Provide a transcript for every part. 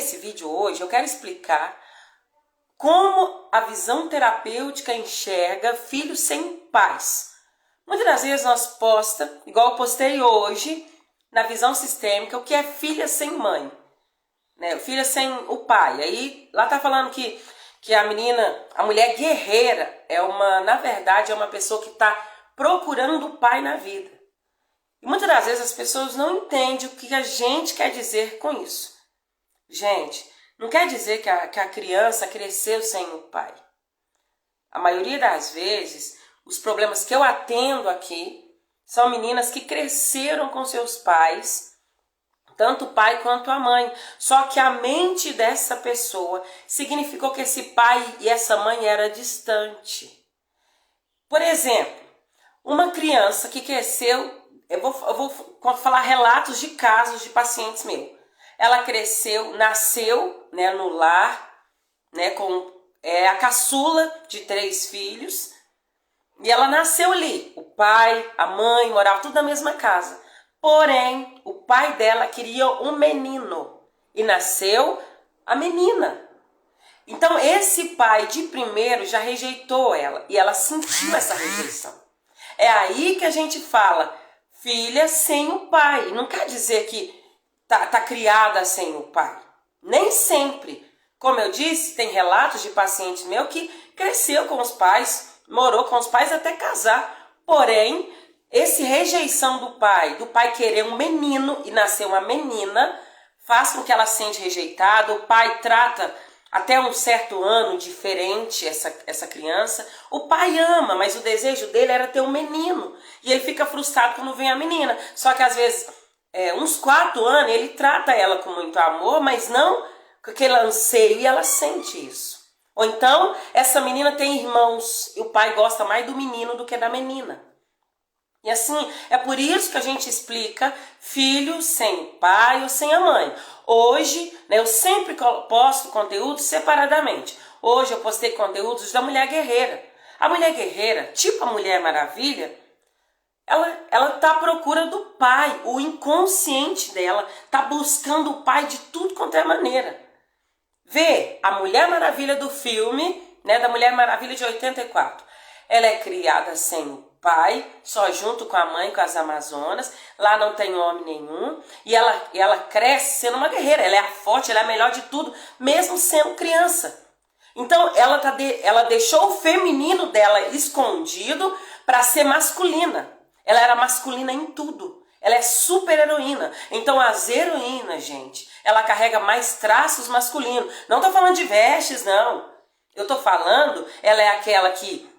nesse vídeo hoje eu quero explicar como a visão terapêutica enxerga filhos sem pais. Muitas das vezes nós posta, igual eu postei hoje, na visão sistêmica, o que é filha sem mãe, né? Filha sem o pai. Aí lá tá falando que a menina, a mulher guerreira, na verdade, é uma pessoa que está procurando o pai na vida. E muitas das vezes as pessoas não entendem o que a gente quer dizer com isso. Gente, não quer dizer que a criança cresceu sem o pai. A maioria das vezes, os problemas que eu atendo aqui são meninas que cresceram com seus pais, tanto o pai quanto a mãe. Só que a mente dessa pessoa significou que esse pai e essa mãe era distante. Por exemplo, uma criança que cresceu, eu vou falar relatos de casos de pacientes meus. Ela cresceu, nasceu, né, no lar, né, com a caçula de 3 filhos, e ela nasceu ali. O pai, a mãe, moravam tudo na mesma casa. Porém, o pai dela queria um menino e nasceu a menina. Então, esse pai de primeiro já rejeitou ela e ela sentiu essa rejeição. É aí que a gente fala, filha sem o pai. Não quer dizer que tá criada sem o pai. Nem sempre. Como eu disse, tem relatos de pacientes meu que cresceu com os pais, morou com os pais até casar. Porém, esse rejeição do pai querer um menino e nascer uma menina, faz com que ela se sente rejeitada. O pai trata até um certo ano diferente essa criança. O pai ama, mas o desejo dele era ter um menino. E ele fica frustrado quando vem a menina. Só que às vezes, uns 4 anos, ele trata ela com muito amor, mas não com aquele anseio. E ela sente isso. Ou então, essa menina tem irmãos e o pai gosta mais do menino do que da menina. E assim, é por isso que a gente explica filho sem o pai ou sem a mãe. Hoje, né, eu sempre posto conteúdos separadamente. Hoje eu postei conteúdos da mulher guerreira. A mulher guerreira, tipo a Mulher Maravilha, ela tá à procura do pai. O inconsciente dela tá buscando o pai de tudo quanto é maneira. Vê a Mulher Maravilha do filme, né, da Mulher Maravilha de 84. Ela é criada sem o pai, só junto com a mãe, com as Amazonas. Lá não tem homem nenhum. E ela cresce sendo uma guerreira. Ela é a forte, ela é a melhor de tudo, mesmo sendo criança. Então, ela deixou o feminino dela escondido para ser masculina. Ela era masculina em tudo. Ela é super heroína. Então, as heroínas, gente, ela carrega mais traços masculinos. Não tô falando de vestes, não. Eu tô falando, ela é aquela que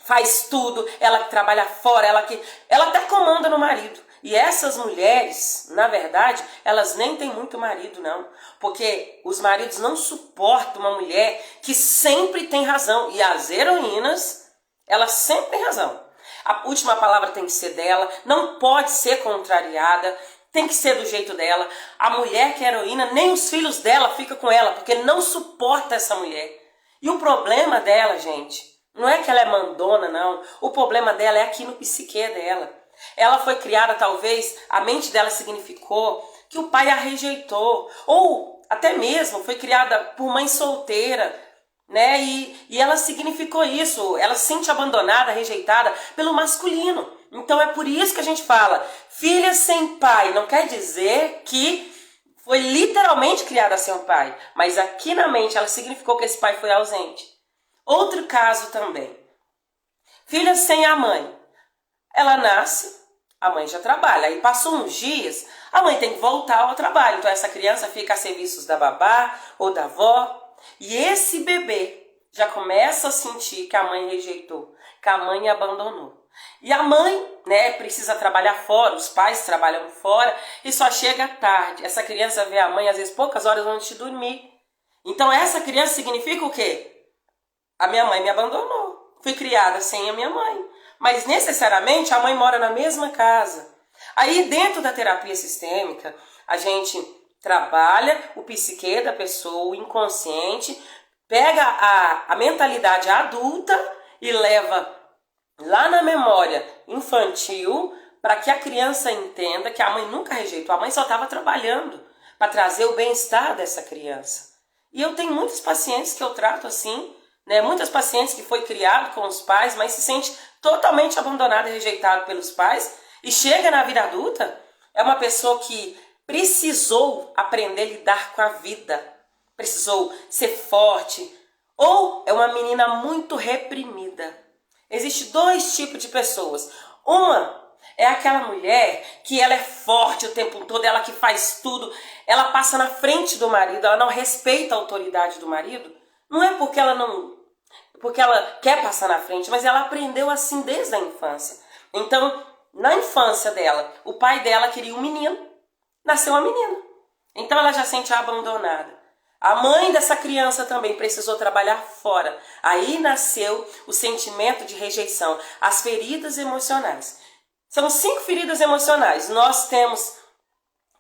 faz tudo, ela que trabalha fora, ela até comanda no marido. E essas mulheres, na verdade, elas nem têm muito marido, não. Porque os maridos não suportam uma mulher que sempre tem razão. E as heroínas, elas sempre têm razão. A última palavra tem que ser dela, não pode ser contrariada, tem que ser do jeito dela. A mulher que é heroína, nem os filhos dela ficam com ela, porque não suporta essa mulher. E o problema dela, gente, não é que ela é mandona, não. O problema dela é aqui no psique dela. Ela foi criada, talvez, a mente dela significou que o pai a rejeitou. Ou até mesmo foi criada por mãe solteira, né? E ela significou isso. Ela se sente abandonada, rejeitada pelo masculino. Então é por isso que a gente fala, filha sem pai. Não quer dizer que foi literalmente criada sem um pai. Mas aqui na mente ela significou que esse pai foi ausente. Outro caso também. Filha sem a mãe. Ela nasce, a mãe já trabalha. Aí passou uns dias, a mãe tem que voltar ao trabalho. Então essa criança fica a serviços da babá ou da avó. E esse bebê já começa a sentir que a mãe rejeitou, que a mãe abandonou. E a mãe, né, precisa trabalhar fora, os pais trabalham fora e só chega tarde. Essa criança vê a mãe às vezes poucas horas antes de dormir. Então essa criança significa o quê? A minha mãe me abandonou. Fui criada sem a minha mãe. Mas necessariamente a mãe mora na mesma casa. Aí dentro da terapia sistêmica, a gente trabalha o psique da pessoa, o inconsciente, pega a mentalidade adulta e leva lá na memória infantil para que a criança entenda que a mãe nunca rejeitou. A mãe só estava trabalhando para trazer o bem-estar dessa criança. E eu tenho muitos pacientes que eu trato assim, né? Muitas pacientes que foi criado com os pais, mas se sente totalmente abandonado e rejeitado pelos pais e chega na vida adulta, é uma pessoa que precisou aprender a lidar com a vida, precisou ser forte, ou é uma menina muito reprimida. Existem dois tipos de pessoas. Uma é aquela mulher que ela é forte o tempo todo, ela que faz tudo, ela passa na frente do marido, ela não respeita a autoridade do marido. Não é porque ela quer passar na frente, mas ela aprendeu assim desde a infância. Então, na infância dela, o pai dela queria um menino, nasceu uma menina. Então ela já se sente abandonada. A mãe dessa criança também precisou trabalhar fora. Aí nasceu o sentimento de rejeição, as feridas emocionais. São 5 feridas emocionais. Nós temos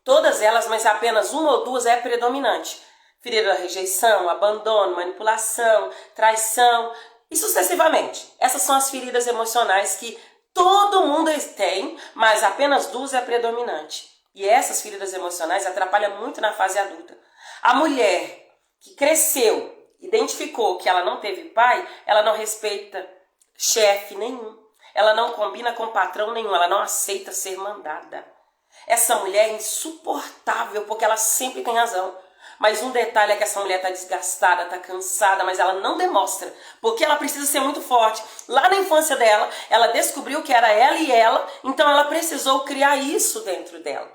todas elas, mas apenas uma ou duas é predominante. Ferida da rejeição, abandono, manipulação, traição e sucessivamente. Essas são as feridas emocionais que todo mundo tem, mas apenas 2 é predominante. E essas feridas emocionais atrapalham muito na fase adulta. A mulher que cresceu, identificou que ela não teve pai, ela não respeita chefe nenhum. Ela não combina com patrão nenhum, ela não aceita ser mandada. Essa mulher é insuportável porque ela sempre tem razão. Mas um detalhe é que essa mulher está desgastada, está cansada, mas ela não demonstra, porque ela precisa ser muito forte. Lá na infância dela, ela descobriu que era ela e ela, então ela precisou criar isso dentro dela.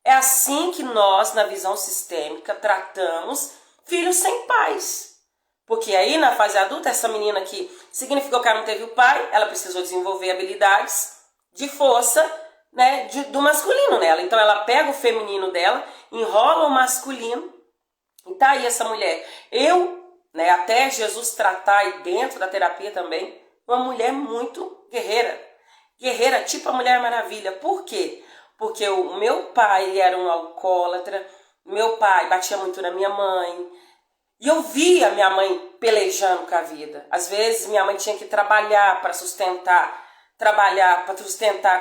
É assim que nós, na visão sistêmica, tratamos filhos sem pais. Porque aí, na fase adulta, essa menina que significou que ela não teve o pai, ela precisou desenvolver habilidades de força, né, do masculino nela. Então ela pega o feminino dela, enrola o masculino, e tá aí essa mulher. Né, até Jesus tratar aí dentro da terapia também, uma mulher muito guerreira. Guerreira tipo a Mulher Maravilha. Por quê? Porque o meu pai era um alcoólatra, meu pai batia muito na minha mãe, e eu via minha mãe pelejando com a vida. Às vezes minha mãe tinha que trabalhar para sustentar,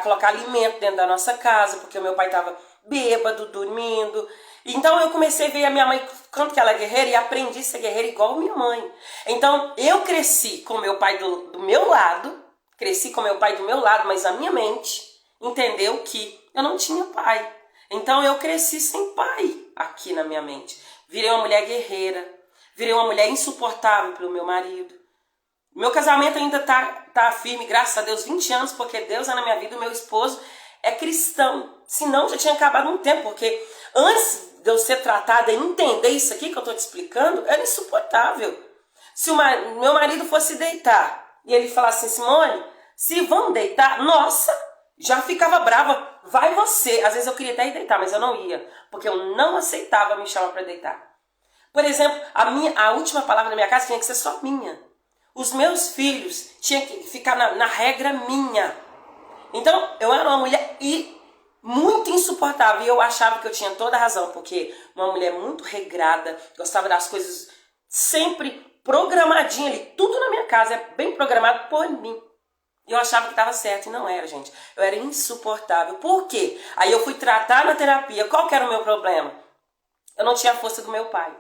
colocar alimento dentro da nossa casa, porque o meu pai estava bêbado, dormindo. Então eu comecei a ver a minha mãe, quanto que ela é guerreira, e aprendi a ser guerreira igual a minha mãe. Então eu cresci com meu pai do meu lado, mas a minha mente entendeu que eu não tinha pai. Então eu cresci sem pai aqui na minha mente. Virei uma mulher guerreira, virei uma mulher insuportável pelo meu marido. Meu casamento ainda tá firme, graças a Deus, 20 anos, porque Deus é na minha vida, o meu esposo é cristão. Senão já tinha acabado um tempo, porque antes de eu ser tratada e entender isso aqui que eu tô te explicando, era insuportável. Se meu marido fosse deitar e ele falasse assim, Simone, se vão deitar, nossa, já ficava brava, vai você. Às vezes eu queria até ir deitar, mas eu não ia, porque eu não aceitava me chamar para deitar. Por exemplo, a última palavra da minha casa tinha que ser só minha. Os meus filhos tinham que ficar na regra minha. Então, eu era uma mulher muito insuportável. E eu achava que eu tinha toda a razão, porque uma mulher muito regrada, gostava das coisas sempre programadinha ali. Tudo na minha casa é bem programado por mim. E eu achava que estava certo e não era, gente. Eu era insuportável. Por quê? Aí eu fui tratar na terapia. Qual que era o meu problema? Eu não tinha a força do meu pai.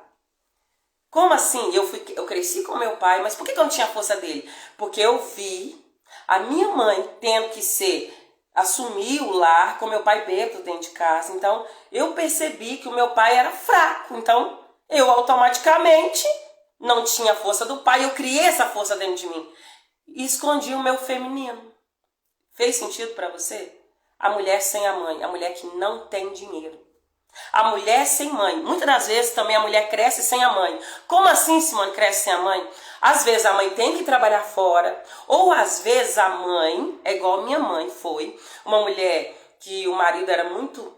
Como assim? Eu cresci com meu pai, mas por que eu não tinha a força dele? Porque eu vi a minha mãe tendo que assumir o lar com meu pai bêbado dentro de casa. Então, eu percebi que o meu pai era fraco. Então, eu automaticamente não tinha a força do pai. Eu criei essa força dentro de mim. E escondi o meu feminino. Fez sentido para você? A mulher sem a mãe, a mulher que não tem dinheiro. A mulher sem mãe. Muitas das vezes também a mulher cresce sem a mãe. Como assim, Simone, cresce sem a mãe? Às vezes a mãe tem que trabalhar fora, ou às vezes a mãe, é igual minha mãe foi, uma mulher que o marido era muito,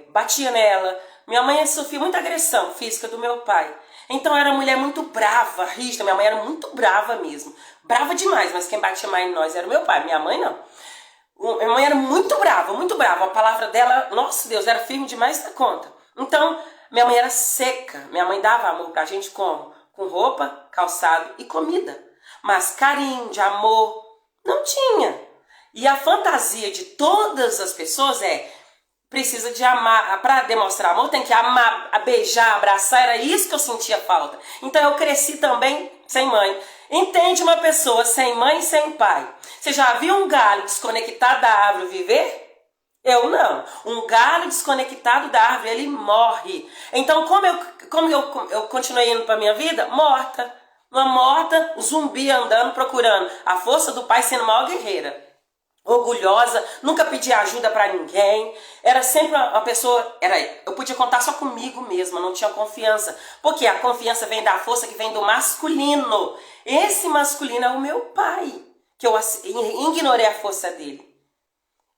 batia nela. Minha mãe sofria muita agressão física do meu pai. Então era uma mulher muito brava, rígida. Minha mãe era muito brava mesmo. Brava demais, mas quem batia mais em nós era o meu pai, minha mãe não. Minha mãe era muito brava, muito brava. A palavra dela, nossa Deus, era firme demais da conta. Então, minha mãe era seca. Minha mãe dava amor pra gente como? Com roupa, calçado e comida. Mas carinho, de amor, não tinha. E a fantasia de todas as pessoas precisa de amar. Para demonstrar amor, tem que amar, beijar, abraçar. Era isso que eu sentia falta. Então eu cresci também sem mãe. Entende uma pessoa sem mãe e sem pai? Você já viu um galho desconectado da árvore viver? Eu não. Um galho desconectado da árvore, ele morre. Então, como eu continuei indo para minha vida? Morta. Uma morta, zumbi andando, procurando a força do pai, sendo maior guerreira. Orgulhosa, nunca pedi ajuda para ninguém. Era sempre uma pessoa, eu podia contar só comigo mesma, não tinha confiança. Porque a confiança vem da força que vem do masculino. Esse masculino é o meu pai, que eu ignorei a força dele.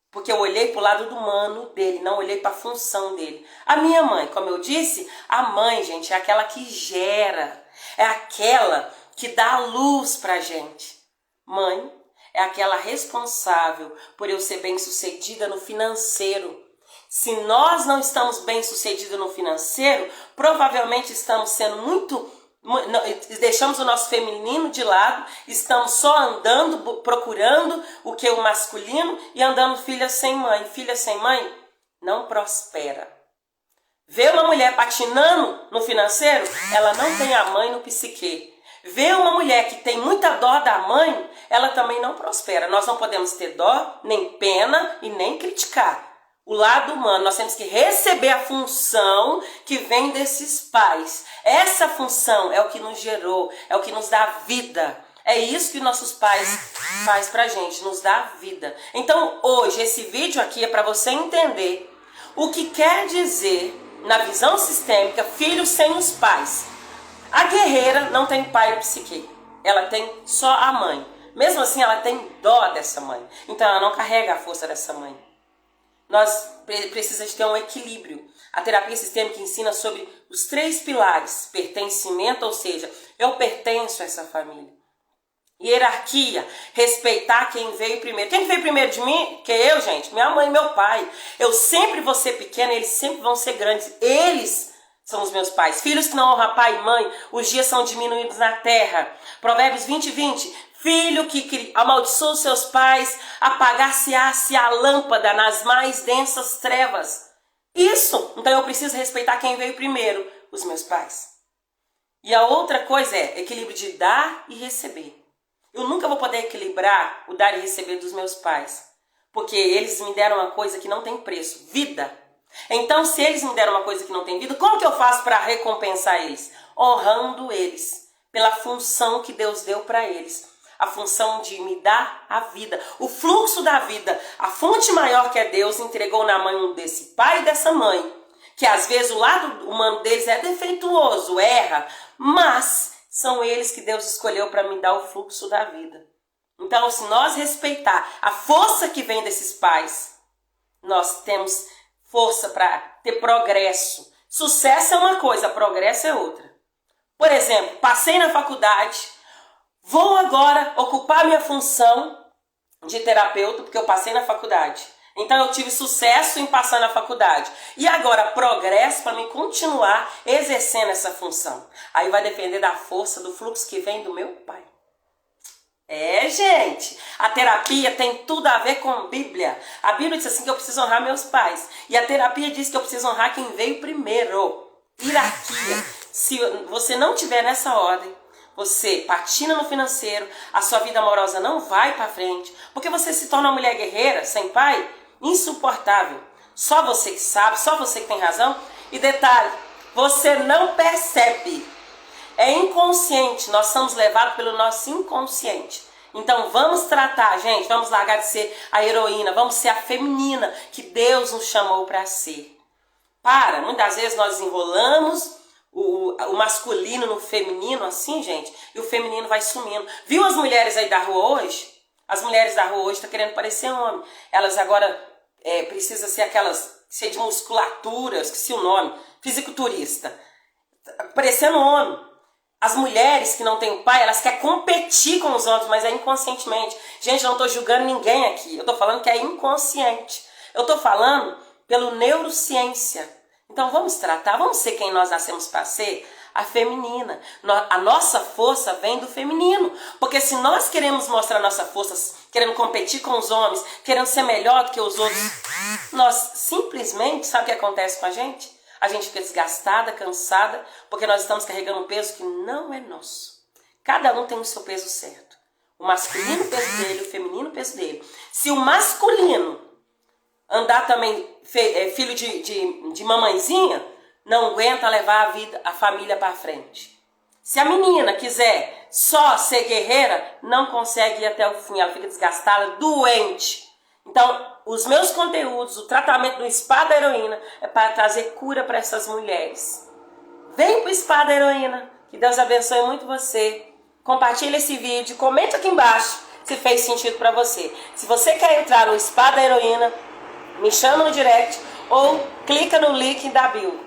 Porque eu olhei para o lado do humano dele, não olhei para a função dele. A minha mãe, como eu disse, a mãe, gente, é aquela que gera. É aquela que dá a luz para a gente. Mãe é aquela responsável por eu ser bem-sucedida no financeiro. Se nós não estamos bem-sucedidos no financeiro, provavelmente estamos sendo deixamos o nosso feminino de lado, estamos só andando, procurando o que é o masculino e andando filha sem mãe. Filha sem mãe não prospera. Vê uma mulher patinando no financeiro, ela não tem a mãe no psique. Vê uma mulher que tem muita dó da mãe, ela também não prospera. Nós não podemos ter dó, nem pena e nem criticar. O lado humano, nós temos que receber a função que vem desses pais. Essa função é o que nos gerou, é o que nos dá vida. É isso que nossos pais fazem pra gente, nos dá vida. Então hoje esse vídeo aqui é para você entender o que quer dizer, na visão sistêmica, filho sem os pais. A guerreira não tem pai no psique, ela tem só a mãe. Mesmo assim ela tem dó dessa mãe, então ela não carrega a força dessa mãe. Nós precisamos ter um equilíbrio. A terapia sistêmica ensina sobre os 3 pilares. Pertencimento, ou seja, eu pertenço a essa família. Hierarquia, respeitar quem veio primeiro. Quem veio primeiro de mim? Que eu, gente? Minha mãe e meu pai. Eu sempre vou ser pequena, eles sempre vão ser grandes. Eles são os meus pais. Filhos que não honram pai e mãe, os dias são diminuídos na terra. Provérbios 20:20. Filho que amaldiçoa os seus pais, apagar-se-á-se a lâmpada nas mais densas trevas. Isso! Então eu preciso respeitar quem veio primeiro, os meus pais. E a outra coisa é equilíbrio de dar e receber. Eu nunca vou poder equilibrar o dar e receber dos meus pais, porque eles me deram uma coisa que não tem preço, vida. Então se eles me deram uma coisa que não tem vida, como que eu faço para recompensar eles? Honrando eles, pela função que Deus deu para eles. A função de me dar a vida, o fluxo da vida, a fonte maior que é Deus entregou na mão desse pai e dessa mãe, que às vezes o lado humano deles é defeituoso, erra, mas são eles que Deus escolheu para me dar o fluxo da vida. Então, se nós respeitar a força que vem desses pais, nós temos força para ter progresso. Sucesso é uma coisa, progresso é outra. Por exemplo, passei na faculdade, vou agora ocupar minha função de terapeuta, porque eu passei na faculdade. Então eu tive sucesso em passar na faculdade. E agora progresso para mim continuar exercendo essa função. Aí vai depender da força, do fluxo que vem do meu pai. É, gente, a terapia tem tudo a ver com Bíblia. A Bíblia diz assim que eu preciso honrar meus pais. E a terapia diz que eu preciso honrar quem veio primeiro. Hierarquia. Se você não tiver nessa ordem, você patina no financeiro, a sua vida amorosa não vai para frente, porque você se torna uma mulher guerreira, sem pai, insuportável. Só você que sabe, só você que tem razão. E detalhe, você não percebe. É inconsciente, nós somos levados pelo nosso inconsciente. Então vamos tratar, gente, vamos largar de ser a heroína, vamos ser a feminina que Deus nos chamou para ser. Muitas vezes nós enrolamos o masculino no feminino, assim, gente, e o feminino vai sumindo. Viu as mulheres aí da rua hoje? As mulheres da rua hoje estão querendo parecer homem. Elas agora precisam ser de musculatura, esqueci o nome, fisiculturista, parecendo homem. As mulheres que não têm pai, elas querem competir com os homens, mas é inconscientemente. Gente, eu não estou julgando ninguém aqui, eu estou falando que é inconsciente. Eu estou falando pelo neurociência. Então vamos tratar, vamos ser quem nós nascemos para ser, a feminina. A nossa força vem do feminino. Porque se nós queremos mostrar nossa força, querendo competir com os homens, querendo ser melhor do que os outros nós simplesmente, sabe o que acontece com a gente? A gente fica desgastada, cansada, porque nós estamos carregando um peso que não é nosso. Cada um tem o seu peso certo. O masculino o peso dele, o feminino o peso dele. Se o masculino andar também filho de mamãezinha, não aguenta levar a família para frente. Se a menina quiser só ser guerreira, não consegue ir até o fim, ela fica desgastada, doente. Então, os meus conteúdos, o tratamento do Spa da Heroína é para trazer cura para essas mulheres. Vem para o Spa da Heroína, que Deus abençoe muito você. Compartilha esse vídeo, comenta aqui embaixo se fez sentido para você. Se você quer entrar no Spa da Heroína, me chama no direct ou clica no link da bio.